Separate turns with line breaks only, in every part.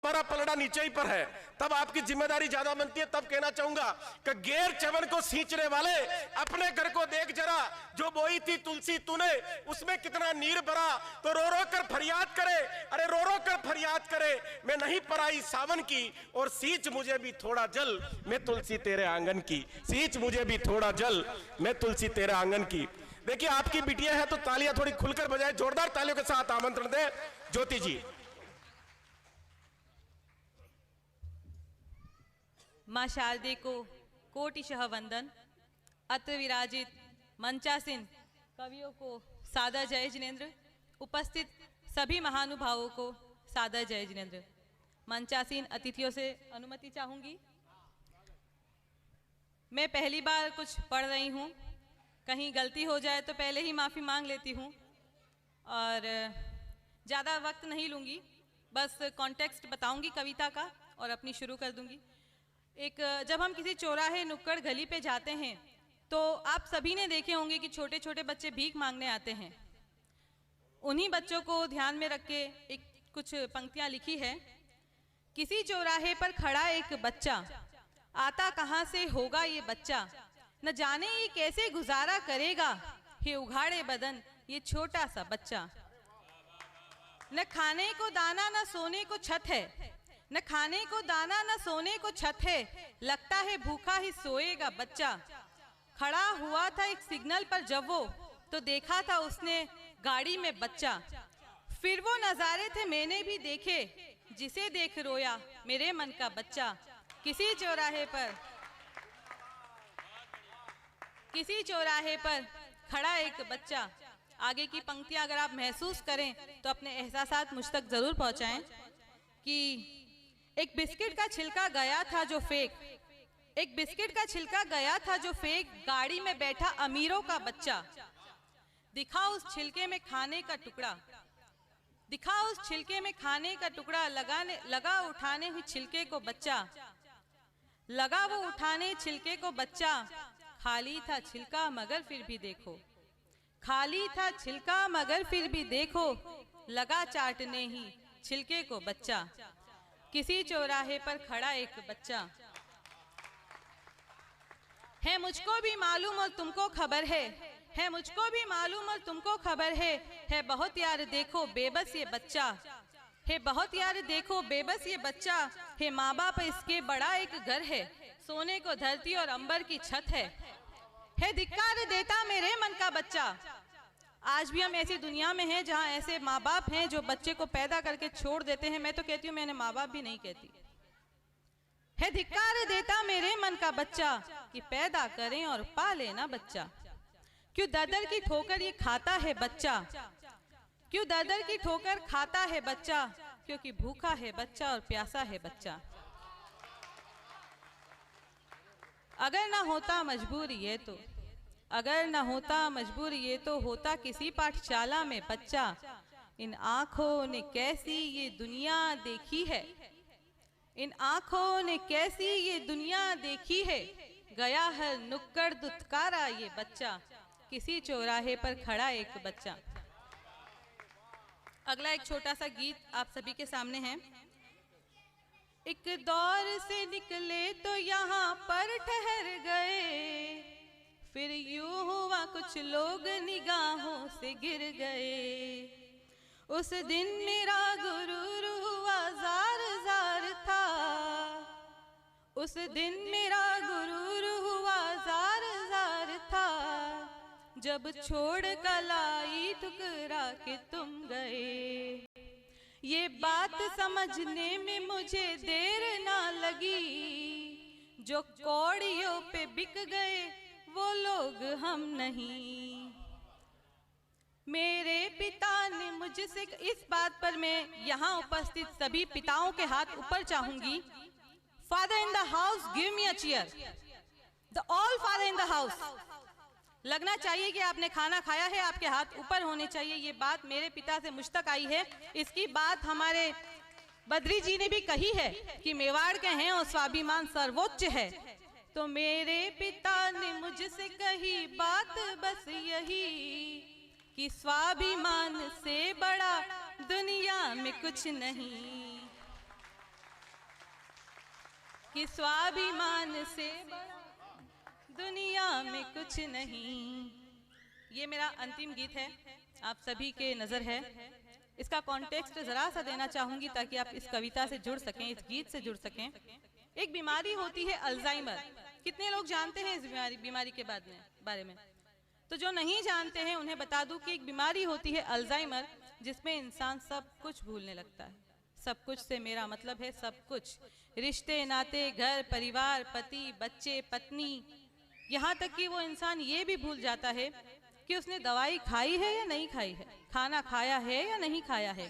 हमारा पलड़ा नीचे ही पर है, तब आपकी जिम्मेदारी ज्यादा बनती है। तब कहना चाहूंगा कि गैर चवन को सींचने वाले अपने घर को देख जरा, जो बोई थी तुलसी तूने उसमें कितना नीर भरा, तो रो रो कर फरियाद करे, अरे रो रो कर फरियाद करे, मैं नहीं पराई सावन की, और सींच मुझे भी थोड़ा जल, मैं तुलसी तेरे आंगन की, सींच मुझे भी थोड़ा जल, मैं तुलसी तेरे आंगन की। देखिए आपकी बिटिया है तो तालियां थोड़ी खुलकर बजाए, जोरदार तालियों के साथ आमंत्रण दे ज्योति जी।
मां शारदे को कोटिशः वंदन। अत्र विराजित मंचासीन कवियों को सादर जय जिनेन्द्र। उपस्थित सभी महानुभावों को सादर जय जिनेन्द्र। मंचासीन अतिथियों से अनुमति चाहूंगी। मैं पहली बार कुछ पढ़ रही हूँ, कहीं गलती हो जाए तो पहले ही माफ़ी मांग लेती हूँ, और ज़्यादा वक्त नहीं लूँगी, बस कॉन्टेक्स्ट बताऊँगी कविता का और अपनी शुरू कर दूँगी। जब हम किसी चौराहे नुक्कड़ गली पे जाते हैं तो आप सभी ने देखे होंगे कि छोटे छोटे बच्चे भीख मांगने आते हैं। उन्हीं बच्चों को ध्यान में रख के कुछ पंक्तियाँ लिखी है। किसी चौराहे पर खड़ा एक बच्चा, आता कहाँ से होगा ये बच्चा, न जाने ये कैसे गुजारा करेगा, हे उघाड़े बदन ये छोटा सा बच्चा। न खाने को दाना न सोने को छत है, न खाने को दाना न सोने को छत है, लगता है भूखा ही सोएगा बच्चा। खड़ा हुआ था एक सिग्नल पर जब वो, तो देखा था उसने गाड़ी में बच्चा। फिर वो नज़ारे थे मैंने भी देखे, जिसे देख रोया मेरे मन का बच्चा। किसी चौराहे पर खड़ा एक बच्चा। आगे की पंक्तियां अगर आप महसूस करें तो अपने एहसासात मुझ तक जरूर पहुंचाएं। कि एक बिस्किट का छिलका गया था जो फेंक, एक बिस्किट का छिलका गया था जो फेंक, गाड़ी में बैठा अमीरों का बच्चा। दिखा उस छिलके में खाने का टुकड़ा, दिखा उस छिलके में खाने का टुकड़ा, लगा उठाने हुई छिलके को बच्चा, लगा वो उठाने छिलके को बच्चा। खाली था छिलका मगर फिर भी देखो, खाली था छिलका मगर फिर भी देखो, लगा चाटने ही छिलके को बच्चा। किसी चौराहे पर खड़ा एक बच्चा। है मुझको भी मालूम और तुमको खबर है मुझको भी मालूम और तुमको खबर है बहुत यार देखो बेबस ये बच्चा, है बहुत यार देखो बेबस ये बच्चा। है माँ बाप इसके बड़ा एक घर है, सोने को धरती और अंबर की छत है धिक्कार देता मेरे मन का बच्चा। आज भी हम ऐसी दुनिया में हैं जहाँ ऐसे माँ बाप हैं जो बच्चे को पैदा करके छोड़ देते हैं। मैं तो कहती हूँ, मैंने माँ बाप भी नहीं कहती। है धिक्कार देता मेरे मन का बच्चा कि पैदा करें और पाले ना बच्चा। क्यों दर की ठोकर ये खाता है बच्चा, क्यों दर की ठोकर खाता है बच्चा, क्योंकि भूखा है बच्चा और प्यासा है बच्चा। अगर ना होता मजबूर ये तो, अगर ना होता मजबूर ये तो, होता किसी पाठशाला में बच्चा। इन आँखों ने कैसी ये दुनिया देखी है, इन आँखों ने कैसी ये दुनिया देखी है, गया है नुक्कड़ दुत्कारा ये बच्चा। किसी चौराहे पर खड़ा एक बच्चा। अगला एक छोटा सा गीत आप सभी के सामने है। एक दौर से निकले तो यहाँ पर ठहर गए, फिर यूं हुआ कुछ लोग निगाहों से गिर गए। उस दिन मेरा गुरूर हुआ जार जार था, उस दिन मेरा गुरूर हुआ जार जार था, जब छोड़ कलाई ठुकरा के तुम गए। ये बात समझने में मुझे देर ना लगी, जो कौड़ियों पे बिक गए वो लोग हम नहीं। मेरे पिता ने मुझसे, इस बात पर मैं यहाँ उपस्थित सभी पिताओं के हाथ ऊपर चाहूंगी। Father in the house give me a cheer, the all father in the house. लगना चाहिए कि आपने खाना खाया है, आपके हाथ ऊपर होने चाहिए। ये बात मेरे पिता से मुझ तक आई है। इसकी बात हमारे बद्री जी ने भी कही है कि मेवाड़ के हैं और स्वाभिमान सर्वोच्च है। तो मेरे पिता ने मुझसे कही बात बस यही कि स्वाभिमान से बड़ा दुनिया में कुछ नहीं। कि स्वाभिमान से बड़ा दुनिया में कुछ नहीं। ये मेरा अंतिम गीत है, आप सभी के नज़र है। इसका कॉन्टेक्स्ट ज़रा सा देना चाहूँगी ताकि आप इस कविता से जुड़ सकें, इस गीत से जुड़ सकें। एक बीमारी होती है अल्जाइमर। कितने लोग जानते हैं इस बीमारी के बारे में? तो जो नहीं जानते हैं उन्हें बता दूं कि एक बीमारी होती है अल्जाइमर, जिसमें इंसान सब कुछ भूलने लगता है। सब कुछ से मेरा मतलब है सब कुछ, रिश्ते नाते, घर परिवार, पति बच्चे पत्नी, यहाँ तक कि वो इंसान ये भी भूल जाता है कि उसने दवाई खाई है या नहीं खाई है, खाना खाया है या नहीं खाया है।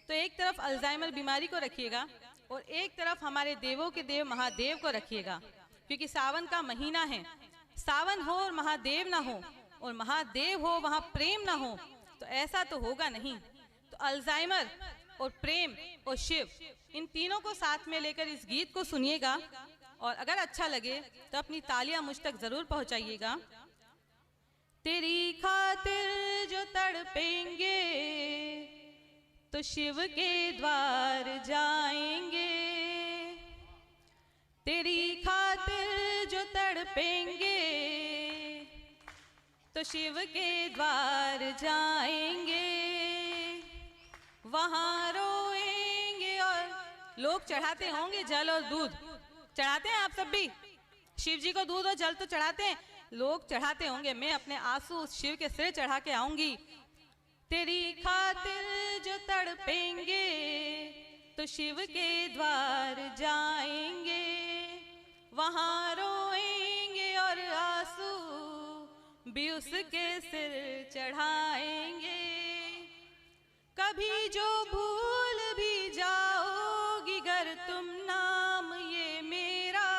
तो एक तरफ अल्जाइमर बीमारी को रखिएगा और एक तरफ हमारे देवों के देव महादेव को रखिएगा, क्योंकि सावन का महीना है। सावन हो और महादेव ना हो, और महादेव हो वहाँ प्रेम ना हो, तो ऐसा तो होगा नहीं। तो अल्जाइमर और प्रेम और शिव, इन तीनों को साथ में लेकर इस गीत को सुनिएगा, और अगर अच्छा लगे तो अपनी तालियां मुझ तक जरूर पहुंचाइएगा। तेरी खातिर जो तड़पेंगे तो शिव के द्वार जाएंगे। तेरी खातिर जो तड़पेंगे तो शिव के द्वार जाएंगे। वहाँ रोएंगे और लोग चढ़ाते होंगे जल और दूध। चढ़ाते हैं आप सब भी? शिव जी को दूध और जल तो चढ़ाते हैं, लोग चढ़ाते होंगे। मैं अपने आंसू शिव के सिर चढ़ा के आऊंगी। तेरी खातिर जो तड़पेंगे तो शिव के द्वार जाएंगे। वहाँ रोएंगे और आंसू भी उसके सिर चढ़ाएंगे। कभी जो भूल भी जाओगी गर तुम नाम ये मेरा,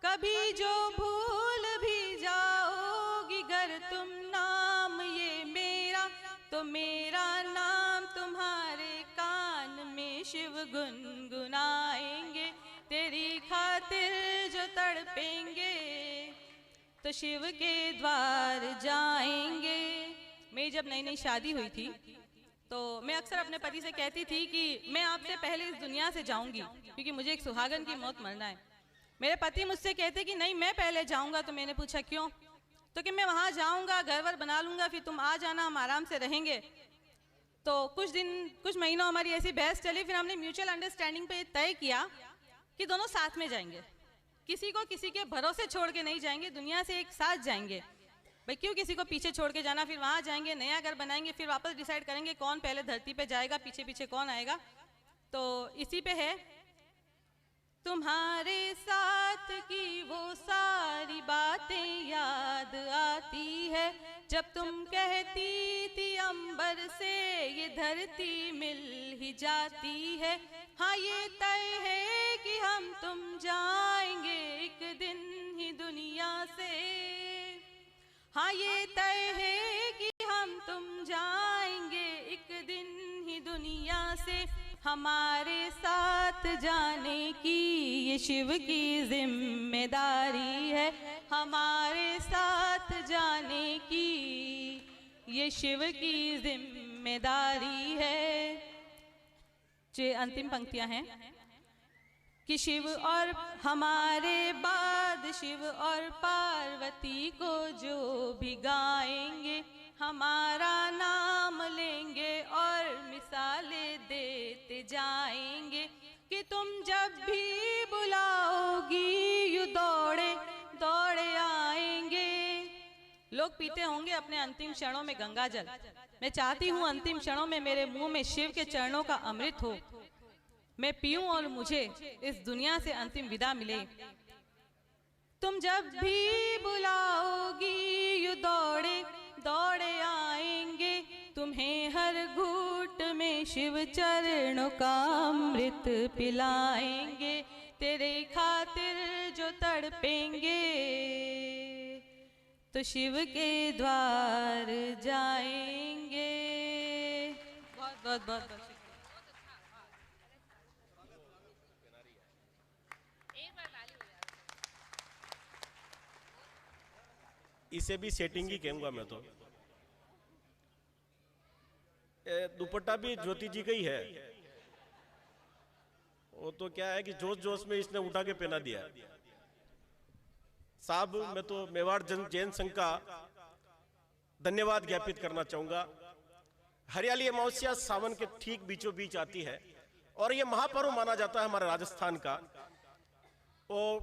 कभी जो भूल भी जाओगी गर तुम नाम ये मेरा, तो मेरा नाम तुम्हारे कान में शिव गुनगुनाएंगे। तेरी खातिर जो तड़पेंगे तो शिव के द्वार जाएंगे। मेरी जब नई नई शादी हुई थी तो मैं अक्सर अपने पति से कहती थी कि मैं आपसे पहले इस दुनिया से जाऊंगी, क्योंकि मुझे एक सुहागन की मौत मरना है। मेरे पति मुझसे कहते कि नहीं मैं पहले जाऊंगा। तो मैंने पूछा क्यों? तो कि मैं वहाँ जाऊंगा, घर वर बना लूंगा, फिर तुम आ जाना, हम आराम से रहेंगे। तो कुछ महीनों हमारी ऐसी बहस चली, फिर हमने म्यूचुअल अंडरस्टैंडिंग पे तय किया कि दोनों साथ में जाएंगे, किसी को किसी के भरोसे छोड़ के नहीं जाएंगे, दुनिया से एक साथ जाएंगे। भाई क्यों किसी को पीछे छोड़ के जाना? फिर वहाँ जाएंगे, नया घर बनाएंगे, फिर वापस डिसाइड करेंगे कौन पहले धरती पे जाएगा, पीछे पीछे कौन आएगा। तो इसी पे है, तुम्हारे साथ की वो सारी बातें याद आती है, जब तुम कहती थी अंबर से ये धरती मिल ही जाती है। हाँ ये तय है कि हम तुम जाएंगे एक दिन ही दुनिया से। हाँ ये तय है कि हम तुम जाएंगे एक दिन ही दुनिया से। हमारे साथ जाने की ये शिव की जिम्मेदारी है, हमारे साथ जाने की ये शिव की जिम्मेदारी है। जो अंतिम पंक्तियां हैं कि शिव और हमारे बाद शिव और पार्वती को जो भी गाएंगे, हमारा नाम लेंगे और मिसालें देते जाएंगे कि तुम जब भी बुलाओगी यू दौड़े दौड़े आएंगे। लोग पीते होंगे अपने अंतिम क्षणों में गंगा जल। मैं चाहती हूँ अंतिम क्षणों में मेरे मुंह में शिव के चरणों का अमृत हो, मैं पीऊं और मुझे इस दुनिया से अंतिम विदा मिले। तुम जब भी बुलाओगी यू दौड़े दौड़े आएंगे, तुम्हें हर घूंट में शिव चरणों का अमृत पिलाएंगे। तेरे खातिर जो तड़पेंगे तो शिव के द्वार जाएंगे। बहुत बहुत बहुत बहुत
इसे भी सेटिंग ही कहूंगा मैं तो। दुपट्टा भी ज्योति जी का ही है वो तो क्या है कि जोश जोश में इसने उठा के पहना दिया साहब। मैं तो मेवाड़ जैन संघ का धन्यवाद ज्ञापित करना चाहूंगा। हरियाली अमावस्या सावन के ठीक बीचों बीच आती है और ये महापर्व माना जाता है हमारे राजस्थान का। वो